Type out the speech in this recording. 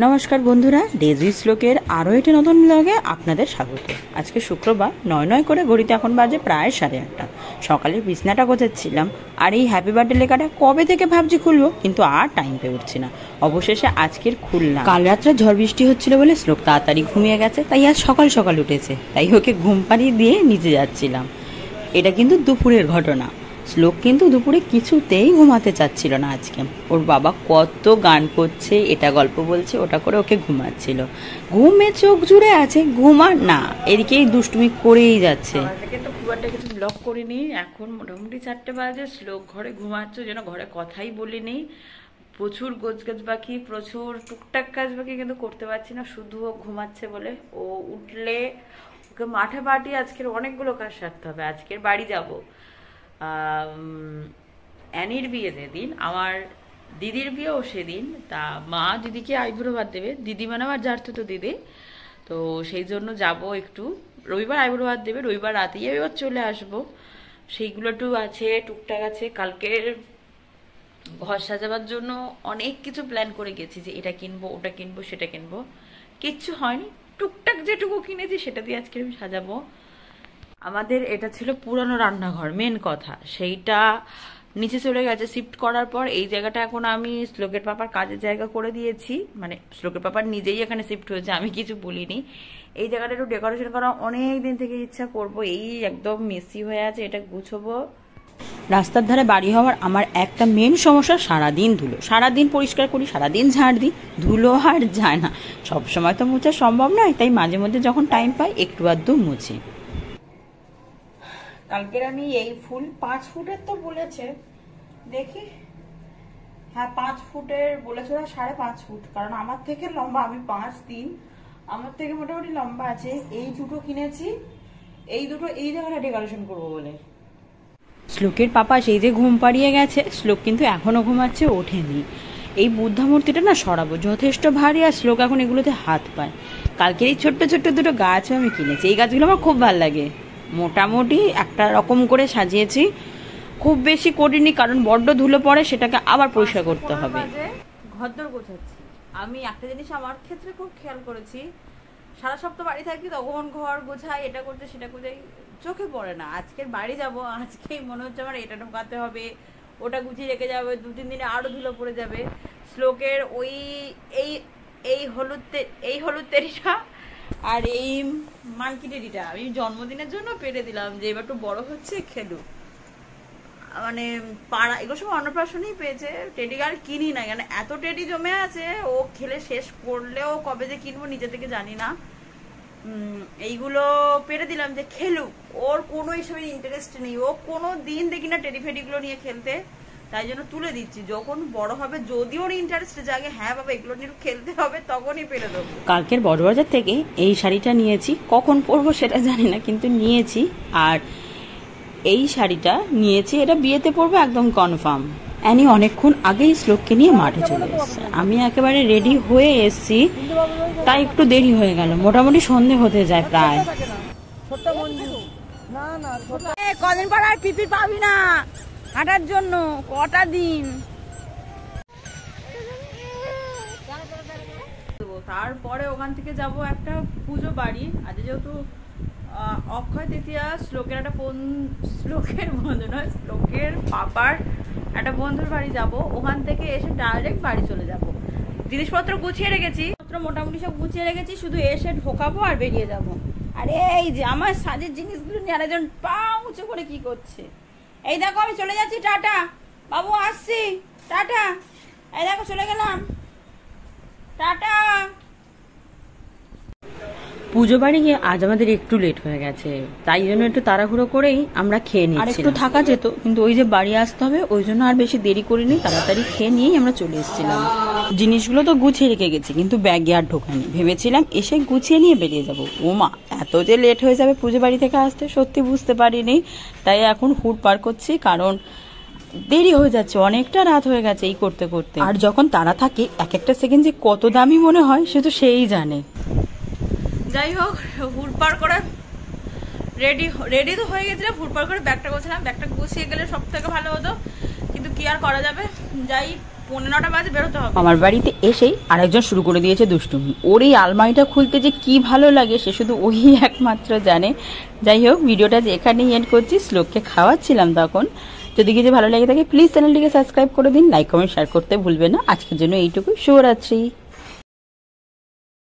নমস্কার বন্ধুরা, ডেজি শ্লোকের আরও একটি নতুন ব্লগে আপনাদের স্বাগত। আজকে শুক্রবার, ৯ করে ঘড়িতে এখন বাজে প্রায় 8:30। সকালের বিছনাটা গোছাচ্ছিলাম, আর এই হ্যাপি বার্থডে লেখাটা কবে থেকে ভাবছি খুলবো, কিন্তু আর টাইম পেয়ে উঠছি না। অবশেষে আজকের খুললাম। কাল রাত্রে ঝড় বৃষ্টি হচ্ছিল বলে শ্লোক তাড়াতাড়ি ঘুমিয়ে গেছে, তাই আজ সকাল সকাল উঠেছে, তাই ওকে ঘুম পাড়িয়ে দিয়ে নিচে যাচ্ছিলাম। এটা কিন্তু দুপুরের ঘটনা। শ্লোক কিন্তু দুপুরে কিছুতেই ঘুমাতে চাচ্ছিল না আজকে। ওর বাবা কত গান করছে, এটা গল্প বলছে, ওটা করে ওকে ঘুমাচ্ছিল। ঘুমে চোখ জুড়ে আছে, ঘুমা না, এদিকেই দুষ্টুমি করেই যাচ্ছে। কিন্তু খুব একটা কিছু ব্লগ করিনি। এখন মোটামুটি 4টে বাজে। শ্লোক ঘরে ঘুমাচ্ছে, যেন ঘরে কথাই বলিনি। প্রচুর গোছগাছ বাকি, প্রচুর টুকটাক কাজ বাকি, কিন্তু করতে পারছি না, শুধু ও ঘুমাচ্ছে বলে। ও উঠলে ওকে মাঠে পাঠিয়ে আজকের অনেকগুলো কাজ সারতে হবে। আজকের বাড়ি যাব, অ্যানির বিয়ে যেদিন, আমার দিদির বিয়েও সেদিন। তা মা দিদিকে আইবুড়ো ভাত দেবে, দিদি মানে আমার যার তো দিদি, তো সেই জন্য যাব একটু। রবিবার আইবুড়ো ভাত দেবে, রবিবার রাতেই এবার চলে আসবো। সেইগুলো একটু আছে, টুকটাক আছে। কালকের ঘর সাজাবার জন্য অনেক কিছু প্ল্যান করে গেছি, যে এটা কিনবো, ওটা কিনবো, সেটা কিনবো। কিচ্ছু হয়নি, টুকটাক যেটুকু কিনেছি সেটা দিয়ে আজকে আমি সাজাবো। আমাদের এটা ছিল পুরানো রান্নাঘর, মেন কথা, সেইটা নিচে চলে গেছে শিফট করার পর। এই জায়গাটা এখন আমি শ্লোকের পাপার কাজের জায়গা করে দিয়েছি, মানে শ্লোকের পাপার নিজেই এখানে শিফট হয়েছে, আমি কিছু বলিনি। এই জায়গাটা একটু ডেকোরেশন করা অনেক দিন থেকে ইচ্ছা করব। এই একদম মেসি হয়ে আছে, এটা গুছবো। রাস্তার ধারে বাড়ি হওয়ার আমার একটা মেন সমস্যা, সারাদিন ধুলো। সারাদিন পরিষ্কার করি, সারাদিন ঝাড় দিই, ধুলো আর যায় না। সবসময় তো মোছা সম্ভব নয়, তাই মাঝে মধ্যে যখন টাইম পাই একটু আধটু মুছি। কালকের আমি এই ফুল 5 ফুটের তো বলেছে, দেখি। হ্যাঁ 5 ফুটের বলেছে, ওরা 5.5 ফুট, কারণ আমার থেকে লম্বা, আমি 5'3", আমার থেকে মোটামুটি লম্বা আছে। এই দুটো কিনেছি, এই দুটো এই জায়গাটা ডেকোরেশন করবো বলে। শ্লোকের পাপা সেই যে ঘুম পাড়িয়ে গেছে, শ্লোক কিন্তু এখনো ঘুমাচ্ছে, ওঠেনি। এই বুদ্ধা মূর্তিটা না সরাবো, যথেষ্ট ভারী, আর শ্লোক এখন এগুলোতে হাত পায়। কালকের এই ছোট্ট ছোট্ট দুটো গাছও আমি কিনেছি, এই গাছগুলো আমার খুব ভালো লাগে। মোটামুটি একটা রকম করে সাজিয়েছি, খুব বেশি করিনি, কারণ বড্ড ধুলো পড়ে, সেটাকে আবার পরিষ্কার করতে হবে। ঘরদোর গোছাচ্ছি। আমি একটা জিনিস আমার ক্ষেত্রে খুব খেয়াল করেছি, সারা সপ্তাহ বাড়ি থাকি, তখন ঘর গোছাই, এটা করতে সেটা করতে, চোখে পড়ে না। আজকের বাড়ি যাব, আজকেই মনে হচ্ছে আমার এটা ঢোকাতে হবে, ওটা গুছিয়ে রেখে যাবে, 2-3 দিনে আরো ধুলো পড়ে যাবে। শ্লোকের ওই এই হলুদ তেরিটা আর এই মানকি টেডিটা আমি জন্মদিনের জন্য পেরে দিলাম, যে এবার একটু বড় হচ্ছে, খেলুক। মানে পাড়া এগুলো সব অন্নপ্রাশনেই পেয়েছে। টেডি আর কিনি না, মানে এত টেডি জমে আছে, ও খেলে শেষ করলেও কবে যে কিনবো নিজে থেকে জানি না। এইগুলো পেরে দিলাম যে খেলুক, ওর কোনো হিসেবে ইন্টারেস্ট নেই, ও কোনো দিন দেখি না টেডি ফেডিগুলো নিয়ে খেলতে, তাই জন্য তুলে দিচ্ছি। যখন বড় হবে, যদি ওর ইন্টারেস্ট জাগে, হ্যাঁ বাবা এগুলো নিয়ে খেলতে হবে, তখনই পেরে দেবো। কালকের বড়বাজার থেকে এই শাড়িটা নিয়েছি, কখন পরবো সেটা জানি না, কিন্তু নিয়েছি। আর এই শাড়িটা নিয়েছি, এটা বিয়েতে পরবো একদম কনফার্ম। অ্যানি অনেকক্ষণ আগেই শ্লোককে নিয়ে মাঠে চলে এসেছে, আমি একেবারে রেডি হয়ে এসছি, তাই একটু দেরি হয়ে গেল। মোটামুটি সন্ধে হতে যায় প্রায়। কদিন পর আর টিকিট পাবি না হাঁটার জন্য, কটা দিন। তারপরে ওখান থেকে যাব একটা পুজো বাড়ি। আজ যেহেতু অক্ষয় তৃতীয়া, শ্লোকের বন্ধু নয়, শ্লোকের পাপার একটা বন্ধুর বাড়ি যাব। ওখান থেকে এসে ডাইরেক্ট বাড়ি চলে যাব। জিনিসপত্র গুছিয়ে রেখেছি, মোটামুটি সব গুছিয়ে রেখেছি, শুধু এসে ঢোকাবো আর বেরিয়ে যাব। আর এই যে আমার সাজের জিনিসগুলো নিয়ে আরেকজন পা উঁচু করে কি করছে। এই দেখো আমি চলে যাচ্ছি, টাটা বাবু, আসছি, টাটা। এই দেখো চলে গেলাম, টাটা। পুজো বাড়ি গিয়ে আজ আমাদের একটু লেট হয়ে গেছে, তাই জন্য একটু তাড়াহুড়ো করেই আমরা খেয়ে নিচ্ছি। আর একটু থাকা যেত, কিন্তু ওই যে বাড়ি আসতে হবে, ওই জন্য আর বেশি দেরি করিনি, তাড়াতাড়ি খেয়ে নিয়েই আমরা চলে এসেছিলাম। জিনিসগুলো তো গুছিয়ে রেখে গেছি, কিন্তু ব্যাগে আর ঢোকানি, ভেবেছিলাম এসে গুছিয়ে নিয়ে বেরিয়ে যাবো। ওমা, এত যে লেট হয়ে যাবে পুজো বাড়ি থেকে আসতে, সত্যি বুঝতে পারিনি। তাই এখন হুট পার করছি, কারণ দেরি হয়ে যাচ্ছে, অনেকটা রাত হয়ে গেছে এই করতে করতে। আর যখন তারা থাকে, এক একটা সেকেন্ড যে কত দামি মনে হয়, সে তো সেই জানে। যাই হোক, হুড়পাড় করে রেডি তো হয়ে গেছিলাম, হুড়পাড় করে ব্যাগটা গোছালাম। ব্যাগটা গুছিয়ে গেলে সব থেকে ভালো হতো, কিন্তু কি আর করা যাবে। যাই 15টা বাজে বেরোতে হবে। আমার বাড়িতে এসেই আরেকজন শুরু করে দিয়েছে দুষ্টুমি। ওর এই আলমারিটা খুলতে যে কি ভালো লাগে সে শুধু ওই একমাত্র জানে। যাই হোক, ভিডিওটা যে এখানেই এন্ড করছি। শ্লোককে খাওয়াচ্ছিলাম তখন। যদি কিছু ভালো লেগে থাকে প্লিজ চ্যানেলটিকে সাবস্ক্রাইব করে দিন, লাইক কমেন্ট শেয়ার করতে ভুলবেন না। আজকের জন্য এইটুকু, শুভরাত্রি।